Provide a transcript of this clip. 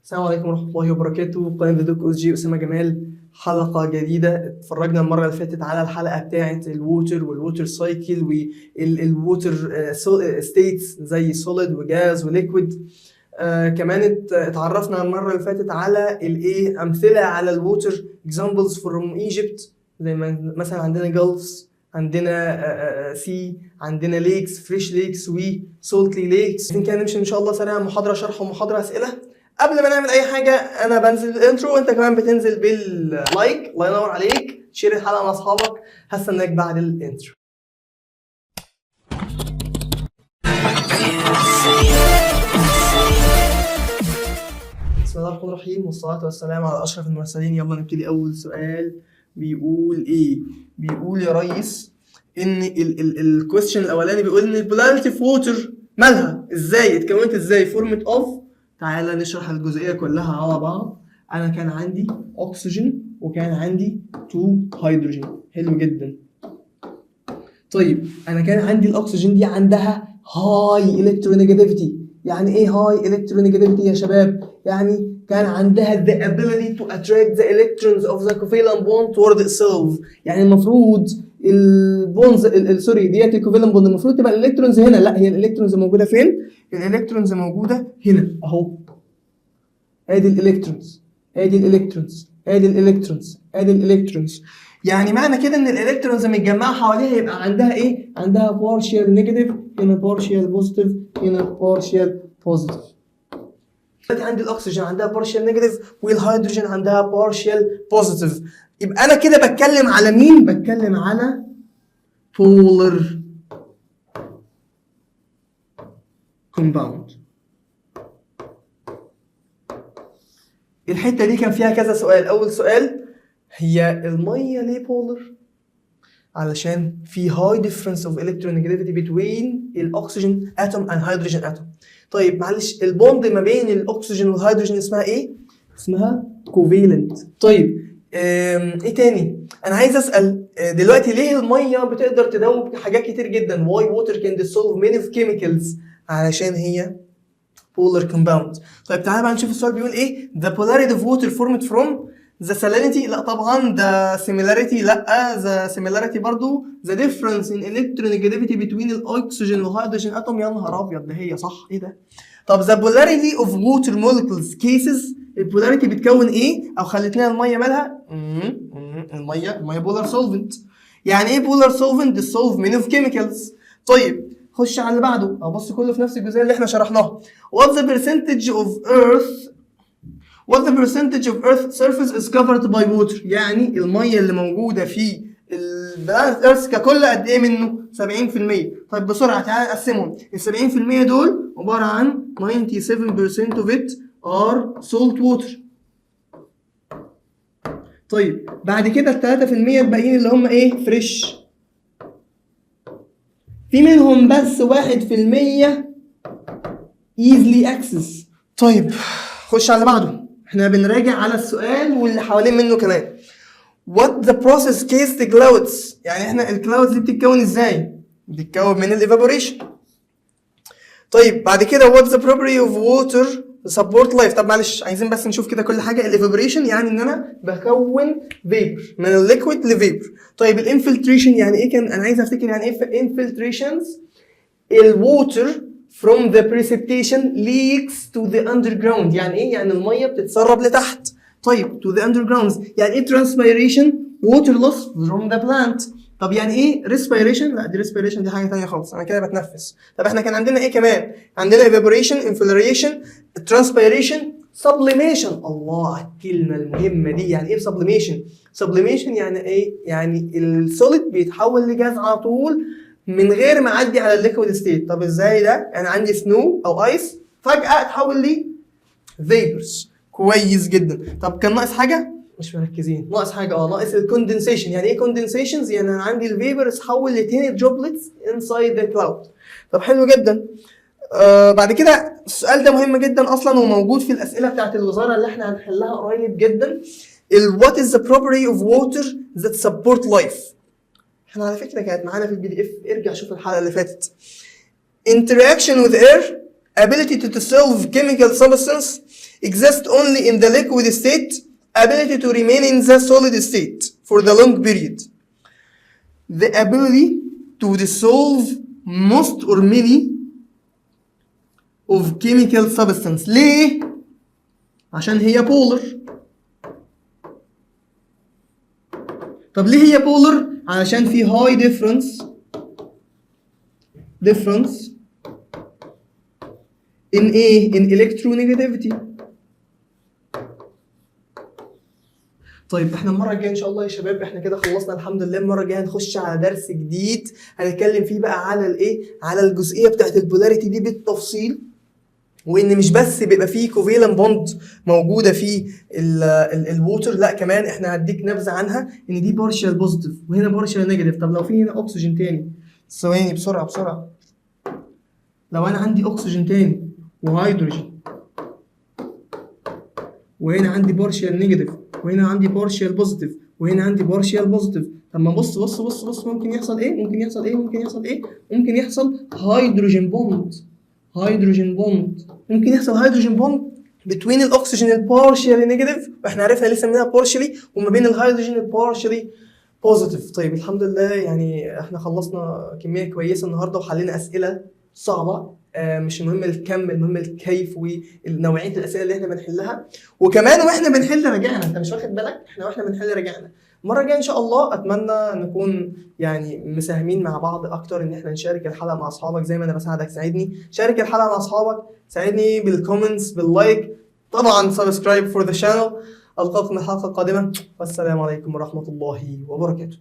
السلام عليكم ورحمة الله وبركاته. قناة دوك أوس جي أسامة جمال، حلقة جديدة. اتفرجنا المرة اللي فاتت على الحلقة بتاعة الووتر والووتر سايكل والووتر ستيتس زي سوليد وجاز وليكويد. كمان اتعرفنا المرة اللي فاتت على الايه أمثلة على الووتر examples from Egypt، زي ما مثلا عندنا جولفز، عندنا سي، عندنا ليكس، فريش ليكس وسولتلي ليكس. كان نمشي ان شاء الله سريعا، محاضرة شرح ومحاضرة أسئلة. قبل ما نعمل اي حاجه انا بنزل الانترو وانت كمان بتنزل باللايك. الله ينور عليك، شير الحلقه مع اصحابك. هستناك بعد الانترو. بسم الله الرحمن الرحيم والصلاه والسلام على اشرف المرسلين. يلا نبتدي. اول سؤال بيقول ايه؟ بيقول يا ريس ان الكويستشن الاولاني بيقول ان البولاريتي في ووتر مالها ازاي اتكونت، ازاي فورمت اوف. تعالى نشرح الجزئية كلها على بعض. أنا كان عندي أكسجين وكان عندي 2 هيدروجين. حلو جدا. طيب أنا كان عندي الأكسجين دي عندها هاي إلكترونيجاتيفيتي. يعني إيه هاي إلكترونيجاتيفيتي يا شباب؟ يعني كان عندها the ability to attract the electrons of the covalent bond toward itself. يعني المفروض البونز سوري ديت الكوفالنت بوند المفروض تبقى الالكترونز هنا، لا هي الالكترونز موجوده فين؟ الالكترونز موجوده هنا اهو. ادي الالكترونز، ادي الالكترونز، ادي الالكترونز، ادي الالكترونز. يعني معنى كده ان الالكترونز متجمعه حواليها يبقى عندها ايه؟ عندها بارشال نيجاتيف، هنا بارشال بوزيتيف، هنا بارشال بوزيتيف. دلوقتي عندي الاكسجين عندها بارشال نيجاتيف والهيدروجين عندها بارشال بوزيتيف. يبقى انا كده بتكلم على مين؟ بتكلم على بولر كومباوند. الحته دي كان فيها كذا سؤال. اول سؤال، هي الميه ليه بولر؟ علشان في high difference of electronegativity between الاكسجين اتوم and hydrogen اتوم. طيب معلش، البوند ما بين الاكسجين والهيدروجين اسمها ايه؟ اسمها كوفالنت. طيب ايه تاني؟ انا عايز اسال دلوقتي ليه الميه بتقدر تدوب حاجات كتير جدا؟ why water can dissolve many of chemicals؟ علشان هي polar compound. طيب تعالى بقى نشوف السؤال بيقول ايه. the polarity of water formed from the salinity، لا طبعا. the similarity، لا. the similarity برضو. the difference in electronegativity between الاكسجين والهيدروجين اتوم. يا نهار ابيض، ده هي صح. ايه ده؟ طب the polarity of water molecules cases، البولاريتي بتكون ايه؟ او خلتنا الميه مالها؟ الميه polar solvent. يعني ايه polar solvent؟ dissolve many of chemicals. طيب خش على اللي بعده. ابص كله في نفس الجزئيه اللي احنا شرحناها. What the percentage of earth surface is covered by water؟ يعني الميه اللي موجوده في الارث ككل قد ايه منه؟ 70%. طيب بسرعه تعالى نقسمهم. ال 70% دول عباره عن 97% of it are salt water. طيب بعد كده ال 3% الباقيين اللي هم ايه؟ فريش. في منهم بس 1% easily access. طيب خش على اللي بعده. احنا بنراجع على السؤال واللي حوالين منه كمان. What the process case the clouds؟ يعني احنا الكلاودز دي بتتكون ازاي؟ بتتكون من الايفابوريشن. طيب بعد كده what the property of water support life؟ طب معلش عايزين بس نشوف كده كل حاجه. الايفابوريشن يعني ان انا بكون فيبر من الليكويد لفيبر. طيب الانفلتريشن يعني ايه؟ كان انا عايز افتكر يعني ايه انفلتريشنز. الووتر from the precipitation leaks to the underground. يعني ايه؟ يعني الميه بتتسرب لتحت. طيب to the underground يعني ايه transpiration؟ water loss from the plant. طب يعني ايه respiration؟ لا دي respiration دي حاجه ثانيه خالص، انا كده بتنفس. طب احنا كان عندنا ايه كمان؟ عندنا evaporation، infiltration، transpiration، sublimation. الله على الكلمه المهمه دي. يعني ايه sublimation؟ sublimation يعني ايه؟ يعني السوليد بيتحول لجاز على طول من غير ما اعدي على الليكويد ستيت. طب ازاي ده؟ انا عندي سنو او ايس فجاه اتحول لي فيبرز. كويس جدا. طب كان ناقص حاجه؟ مش مركزين. ناقص حاجه. ناقص الكوندنسيشن. يعني ايه كوندنسيشنز؟ يعني انا عندي الفيبرز اتحول لتيني دروبلتس انسايد ذا كلاود. طب حلو جدا. بعد كده السؤال ده مهم جدا اصلا وموجود في الاسئله بتاعت الوزاره اللي احنا هنحلها قريب جدا. what is the property of water that support life؟ احنا على فكره كانت معانا في الPDF، ارجع شوف الحلقه اللي فاتت. interaction with air ability to dissolve chemical substance, exist only in the liquid state, ability to remain in the solid state for the long period. The ability to dissolve most or many of chemical substance. ليه؟ عشان هي polar. طب ليه هي polar؟ علشان في high difference in ايه؟ in electronegativity. طيب احنا المره الجايه ان شاء الله يا شباب، احنا كده خلصنا الحمد لله. المره الجايه هنخش على درس جديد هنتكلم فيه بقى على الايه، على الجزئيه بتاعت البولاريتي دي بالتفصيل، وان مش بس بيبقى فيه كوفيلنت بوند موجوده في الووتر، لا كمان احنا هديك نبذه عنها ان دي بارشال بوزيتيف وهنا بارشال نيجاتيف. طب لو في هنا اكسجين تاني، ثواني بسرعه، لو انا عندي اكسجين تاني وهيدروجين وهنا عندي بارشال نيجاتيف وهنا عندي بارشال بوزيتيف وهنا عندي بارشال بوزيتيف، طب ما بص ممكن يحصل ايه؟ ممكن يحصل هيدروجين بوند. ممكن يحصل هيدروجين بوند between الاكسجين البارشالي نيجاتيف، واحنا عرفنا لسه منها بارشالي، وما بين الهيدروجين البارشالي بوزيتيف. طيب الحمد لله يعني احنا خلصنا كميه كويسه النهارده وحلينا اسئله صعبه. مش المهم الكم، المهم الكيف ونوعيه الاسئله اللي احنا بنحلها. وكمان واحنا بنحل رجعنا، انت مش واخد بالك؟ احنا واحنا بنحل رجعنا. المره الجايه ان شاء الله اتمنى نكون يعني مساهمين مع بعض اكتر، ان احنا نشارك الحلقه مع اصحابك زي ما انا بساعدك. ساعدني شارك الحلقه مع اصحابك، ساعدني بالكومنتس باللايك، طبعا سبسكرايب فور ذا شانل. القاكم الحلقه القادمه، والسلام عليكم ورحمه الله وبركاته.